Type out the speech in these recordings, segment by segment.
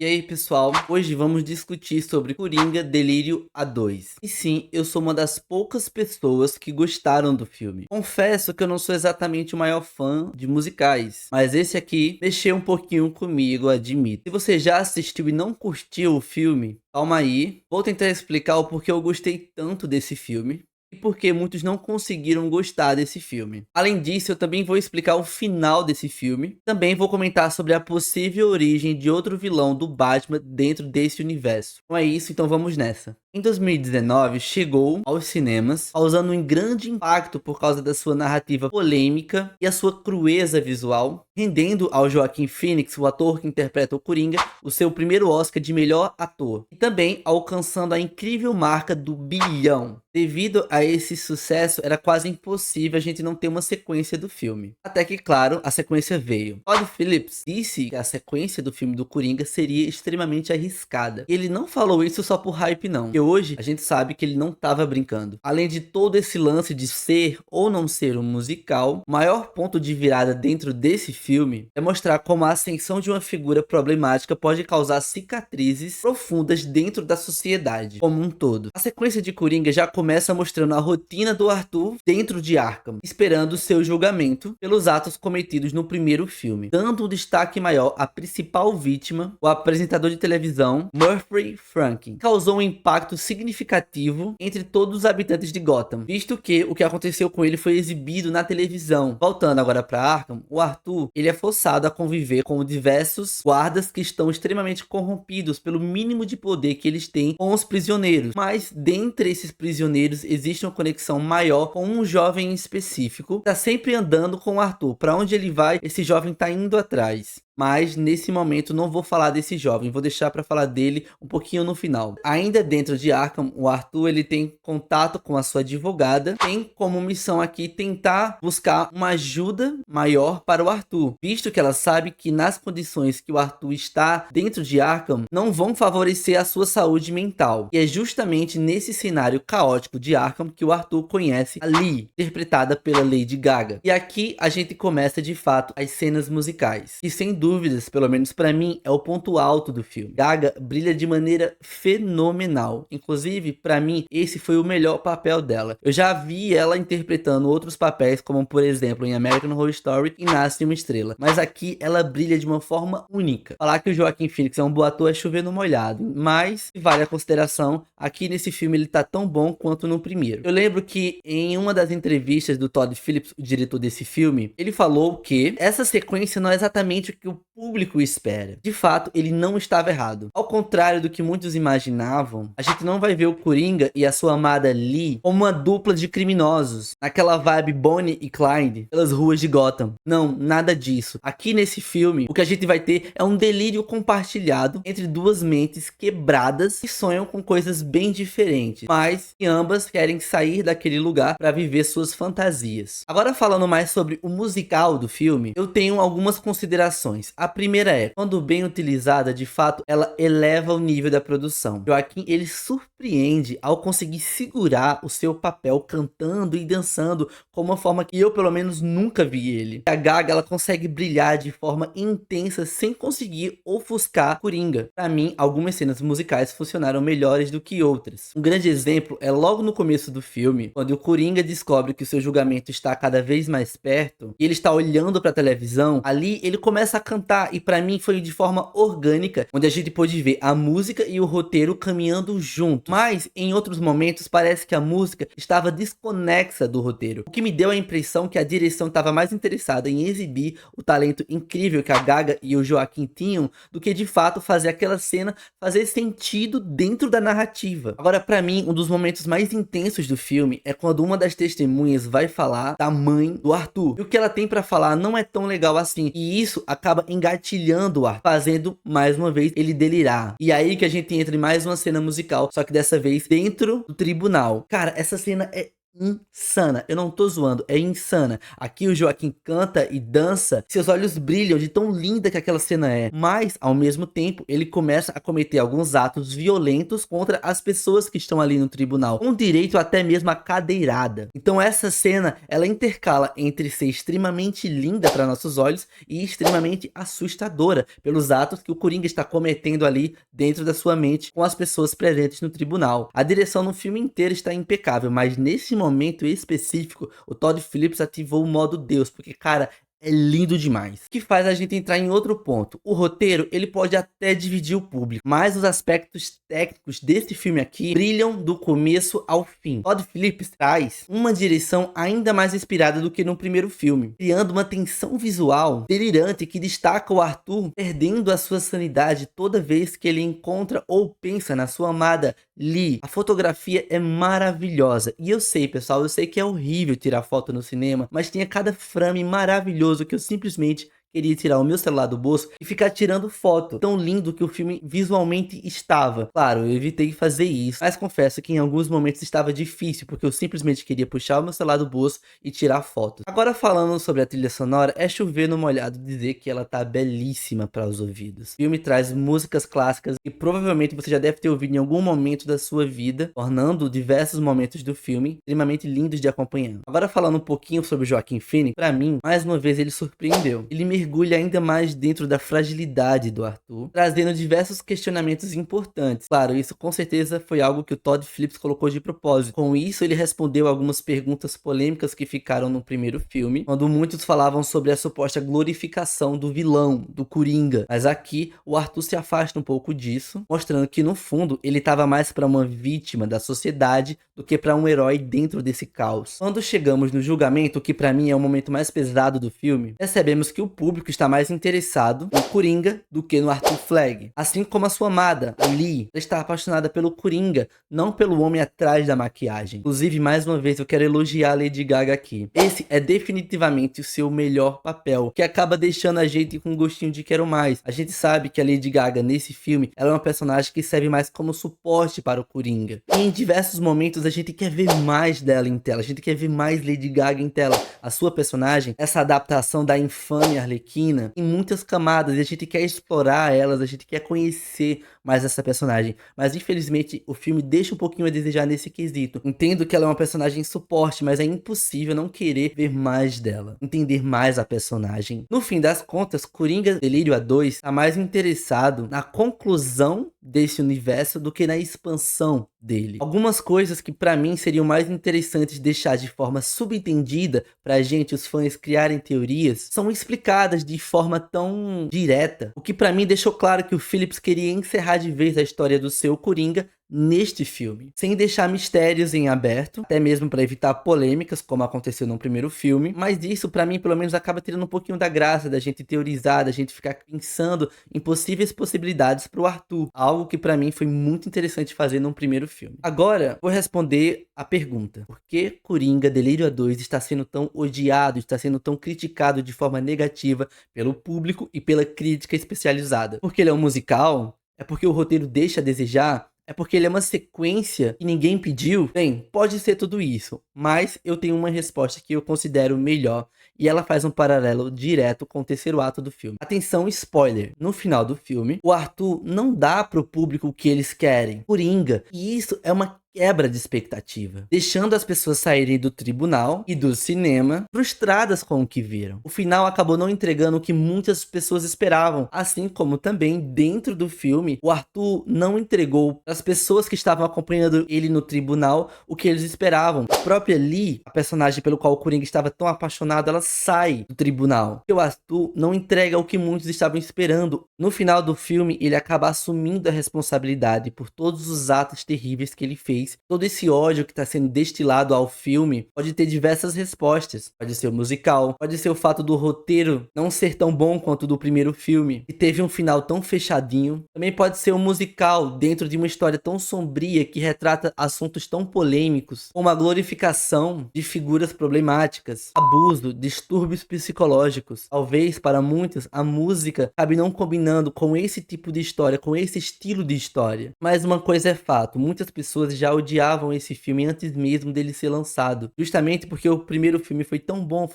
E aí, pessoal, hoje vamos discutir sobre Coringa Delírio A2. E sim, eu sou uma das poucas pessoas que gostaram do filme. Confesso que eu não sou exatamente o maior fã de musicais, mas esse aqui mexeu um pouquinho comigo, admito. Se você já assistiu e não curtiu o filme, calma aí, vou tentar explicar o porquê eu gostei tanto desse filme e porque muitos não conseguiram gostar desse filme. Além disso, eu também vou explicar o final desse filme. Também vou comentar sobre a possível origem de outro vilão do Batman dentro desse universo. Então é isso, então vamos nessa. Em 2019, chegou aos cinemas, causando um grande impacto por causa da sua narrativa polêmica e a sua crueza visual, rendendo ao Joaquin Phoenix, o ator que interpreta o Coringa, o seu primeiro Oscar de melhor ator, e também alcançando a incrível marca do bilhão. Devido a esse sucesso, era quase impossível a gente não ter uma sequência do filme. Até que, claro, a sequência veio. Todd Phillips disse que a sequência do filme do Coringa seria extremamente arriscada. E ele não falou isso só por hype não, porque hoje a gente sabe que ele não estava brincando. Além de todo esse lance de ser ou não ser um musical, o maior ponto de virada dentro desse filme é mostrar como a ascensão de uma figura problemática pode causar cicatrizes profundas dentro da sociedade como um todo. A sequência de Coringa já começa mostrando a rotina do Arthur dentro de Arkham, esperando seu julgamento pelos atos cometidos no primeiro filme, dando um destaque maior à principal vítima, o apresentador de televisão Murphy Franklin. Causou um impacto significativo entre todos os habitantes de Gotham, visto que o que aconteceu com ele foi exibido na televisão. Voltando agora para Arkham, o Arthur ele é forçado a conviver com diversos guardas que estão extremamente corrompidos pelo mínimo de poder que eles têm com os prisioneiros, mas dentre esses prisioneiros existe uma conexão maior com um jovem em específico, que tá sempre andando com o Arthur. Para onde ele vai, esse jovem tá indo atrás. Mas nesse momento não vou falar desse jovem, vou deixar para falar dele um pouquinho no final. Ainda dentro de Arkham, o Arthur ele tem contato com a sua advogada, tem como missão aqui tentar buscar uma ajuda maior para o Arthur, visto que ela sabe que nas condições que o Arthur está dentro de Arkham não vão favorecer a sua saúde mental. E é justamente nesse cenário caótico de Arkham que o Arthur conhece a Lee, interpretada pela Lady Gaga. E aqui a gente começa de fato as cenas musicais, e sem dúvidas, pelo menos pra mim, é o ponto alto do filme. Gaga brilha de maneira fenomenal. Inclusive, pra mim, esse foi o melhor papel dela. Eu já vi ela interpretando outros papéis, como por exemplo em American Horror Story e Nasce uma Estrela. Mas aqui ela brilha de uma forma única. Falar que o Joaquin Phoenix é um bom ator é chover no molhado, mas vale a consideração, aqui nesse filme ele tá tão bom quanto no primeiro. Eu lembro que em uma das entrevistas do Todd Phillips, o diretor desse filme, ele falou que essa sequência não é exatamente o que o público espera. De fato, ele não estava errado. Ao contrário do que muitos imaginavam, a gente não vai ver o Coringa e a sua amada Lee como uma dupla de criminosos, naquela vibe Bonnie e Clyde pelas ruas de Gotham. Não, nada disso. Aqui nesse filme, o que a gente vai ter é um delírio compartilhado entre duas mentes quebradas que sonham com coisas bem diferentes, mas que ambas querem sair daquele lugar para viver suas fantasias. Agora falando mais sobre o musical do filme, eu tenho algumas considerações. A primeira é, quando bem utilizada, de fato, ela eleva o nível da produção. Joaquim, ele surpreende ao conseguir segurar o seu papel cantando e dançando com uma forma que eu, pelo menos, nunca vi ele. A Gaga, ela consegue brilhar de forma intensa sem conseguir ofuscar Coringa. Pra mim, algumas cenas musicais funcionaram melhores do que outras. Um grande exemplo é logo no começo do filme, quando o Coringa descobre que o seu julgamento está cada vez mais perto e ele está olhando pra televisão. Ali ele começa a cantar e pra mim foi de forma orgânica, onde a gente pôde ver a música e o roteiro caminhando juntos. Mas em outros momentos parece que a música estava desconexa do roteiro, o que me deu a impressão que a direção estava mais interessada em exibir o talento incrível que a Gaga e o Joaquim tinham do que de fato fazer aquela cena fazer sentido dentro da narrativa. Agora, pra mim, um dos momentos mais intensos do filme é quando uma das testemunhas vai falar da mãe do Arthur, e o que ela tem pra falar não é tão legal assim, e isso acaba engatilhando o Arthur, fazendo mais uma vez ele delirar. E aí que a gente entra em mais uma cena musical, só que dessa vez dentro do tribunal. Cara, essa cena é insana. Eu não tô zoando, é insana. Aqui o Joaquim canta e dança, seus olhos brilham de tão linda que aquela cena é. Mas, ao mesmo tempo, ele começa a cometer alguns atos violentos contra as pessoas que estão ali no tribunal, com direito até mesmo a cadeirada. Então essa cena, ela intercala entre ser extremamente linda para nossos olhos e extremamente assustadora pelos atos que o Coringa está cometendo ali dentro da sua mente com as pessoas presentes no tribunal. A direção no filme inteiro está impecável, mas nesse momento específico, o Todd Phillips ativou o modo Deus, porque, cara, é lindo demais. O que faz a gente entrar em outro ponto. O roteiro, ele pode até dividir o público, mas os aspectos técnicos desse filme aqui brilham do começo ao fim. Todd Phillips traz uma direção ainda mais inspirada do que no primeiro filme, criando uma tensão visual delirante que destaca o Arthur perdendo a sua sanidade toda vez que ele encontra ou pensa na sua amada Lee. A fotografia é maravilhosa. E eu sei, pessoal, eu sei que é horrível tirar foto no cinema, mas tinha cada frame maravilhoso que eu simplesmente queria tirar o meu celular do bolso e ficar tirando foto. Tão lindo que o filme visualmente estava. Claro, eu evitei fazer isso, mas confesso que em alguns momentos estava difícil, porque eu simplesmente queria puxar o meu celular do bolso e tirar fotos. Agora, falando sobre a trilha sonora, é chover no molhado dizer que ela tá belíssima para os ouvidos. O filme traz músicas clássicas que provavelmente você já deve ter ouvido em algum momento da sua vida, tornando diversos momentos do filme extremamente lindos de acompanhar. Agora, falando um pouquinho sobre o Joaquin Phoenix, para mim, mais uma vez ele surpreendeu. Ele mergulha ainda mais dentro da fragilidade do Arthur, trazendo diversos questionamentos importantes. Claro, isso com certeza foi algo que o Todd Phillips colocou de propósito. Com isso, ele respondeu algumas perguntas polêmicas que ficaram no primeiro filme, quando muitos falavam sobre a suposta glorificação do vilão, do Coringa. Mas aqui, o Arthur se afasta um pouco disso, mostrando que no fundo, ele estava mais para uma vítima da sociedade do que para um herói dentro desse caos. Quando chegamos no julgamento, que para mim é o momento mais pesado do filme, percebemos que o público está mais interessado no Coringa do que no Arthur Fleck. Assim como a sua amada, a Lee, ela está apaixonada pelo Coringa, não pelo homem atrás da maquiagem. Inclusive, mais uma vez, eu quero elogiar a Lady Gaga aqui. Esse é definitivamente o seu melhor papel, que acaba deixando a gente com um gostinho de quero mais. A gente sabe que a Lady Gaga, nesse filme, ela é uma personagem que serve mais como suporte para o Coringa. E em diversos momentos, a gente quer ver mais dela em tela, a gente quer ver mais Lady Gaga em tela. A sua personagem, essa adaptação da infame Arlequina, em muitas camadas, e a gente quer explorar elas, a gente quer conhecer mais essa personagem. Mas infelizmente o filme deixa um pouquinho a desejar nesse quesito. Entendo que ela é uma personagem suporte, mas é impossível não querer ver mais dela, entender mais a personagem. No fim das contas, Coringa Delírio A2 está mais interessado na conclusão desse universo do que na expansão dele. Algumas coisas que pra mim seriam mais interessantes deixar de forma subentendida pra gente, os fãs, criarem teorias, são explicadas de forma tão direta, o que pra mim deixou claro que o Phillips queria encerrar de vez a história do seu Coringa neste filme, sem deixar mistérios em aberto, até mesmo para evitar polêmicas, como aconteceu no primeiro filme. Mas isso, para mim, pelo menos, acaba tirando um pouquinho da graça da gente teorizar, da gente ficar pensando em possíveis possibilidades para o Arthur, algo que para mim foi muito interessante fazer no primeiro filme. Agora, vou responder a pergunta: por que Coringa Delírio A2 está sendo tão odiado, está sendo tão criticado de forma negativa pelo público e pela crítica especializada? Porque ele é um musical? É porque o roteiro deixa a desejar? É porque ele é uma sequência que ninguém pediu? Bem, pode ser tudo isso, mas eu tenho uma resposta que eu considero melhor e ela faz um paralelo direto com o terceiro ato do filme. Atenção, spoiler! No final do filme, o Arthur não dá pro público o que eles querem, Coringa, e isso é uma quebra de expectativa, deixando as pessoas saírem do tribunal e do cinema frustradas com o que viram. O final acabou não entregando o que muitas pessoas esperavam, assim como também dentro do filme, o Arthur não entregou às pessoas que estavam acompanhando ele no tribunal o que eles esperavam. A própria Lee, a personagem pelo qual o Coringa estava tão apaixonado, ela sai do tribunal. E o Arthur não entrega o que muitos estavam esperando. No final do filme, ele acaba assumindo a responsabilidade por todos os atos terríveis que ele fez. Todo esse ódio que está sendo destilado ao filme pode ter diversas respostas. Pode ser o musical, pode ser o fato do roteiro não ser tão bom quanto o do primeiro filme, e teve um final tão fechadinho. Também pode ser o musical dentro de uma história tão sombria que retrata assuntos tão polêmicos, como a glorificação de figuras problemáticas, abuso, distúrbios psicológicos. Talvez para muitos a música acabe não combinando com esse tipo de história, com esse estilo de história. Mas uma coisa é fato, muitas pessoas já já odiavam esse filme antes mesmo dele ser lançado. Justamente porque o primeiro filme foi tão bom,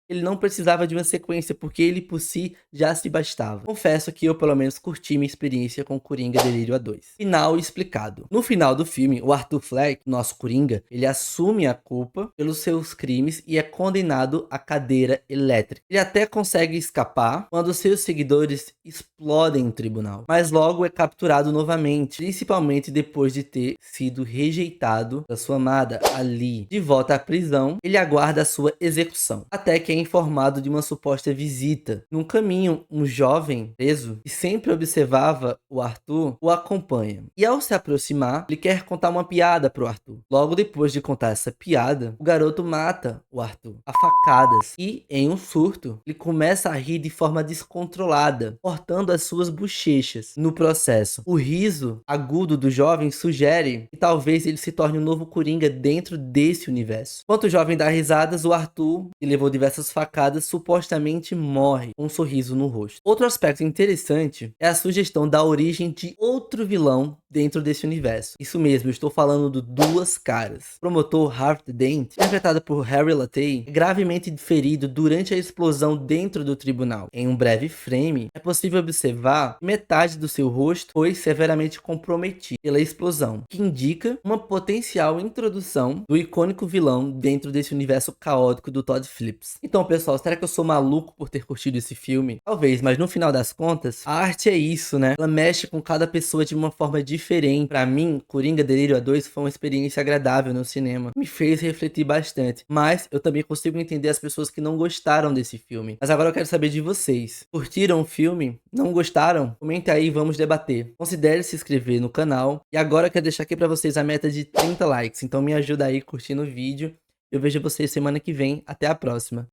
ele não precisava de uma sequência, porque ele por si já se bastava. Confesso que eu pelo menos curti minha experiência com Coringa Delírio A2. Final explicado. No final do filme, o Arthur Fleck, nosso Coringa, ele assume a culpa pelos seus crimes e é condenado à cadeira elétrica. Ele até consegue escapar quando seus seguidores explodem o tribunal, mas logo é capturado novamente, principalmente depois de ter sido rejeitado da sua amada Ali. De volta à prisão, ele aguarda a sua execução, até que é informado de uma suposta visita. Num caminho, um jovem preso, que sempre observava o Arthur, o acompanha. E ao se aproximar, ele quer contar uma piada pro Arthur. Logo depois de contar essa piada, o garoto mata o Arthur a facadas e, em um surto, ele começa a rir de forma descontrolada, cortando as suas bochechas. No processo, o riso agudo do jovem sugere que talvez ele se torne um novo Coringa dentro desse universo. Enquanto o jovem dá risadas, o Arthur, que levou diversas facadas, supostamente morre com um sorriso no rosto. Outro aspecto interessante é a sugestão da origem de outro vilão dentro desse universo. Isso mesmo, eu estou falando do Duas Caras. O promotor Harvey Dent, interpretado por Harry Latey, é gravemente ferido durante a explosão dentro do tribunal. Em um breve frame, é possível observar que metade do seu rosto foi severamente comprometido pela explosão, que indica uma potencial introdução do icônico vilão dentro desse universo caótico do Todd Phillips. Então, pessoal, será que eu sou maluco por ter curtido esse filme? Talvez, mas no final das contas, a arte é isso, né? Ela mexe com cada pessoa de uma forma diferente. Pra mim, Coringa Delírio A2 foi uma experiência agradável no cinema. Me fez refletir bastante. Mas eu também consigo entender as pessoas que não gostaram desse filme. Mas agora eu quero saber de vocês. Curtiram o filme? Não gostaram? Comente aí e vamos debater. Considere se inscrever no canal. E agora eu quero deixar aqui pra vocês a meta de 30 likes. Então me ajuda aí curtindo o vídeo. Eu vejo vocês semana que vem. Até a próxima.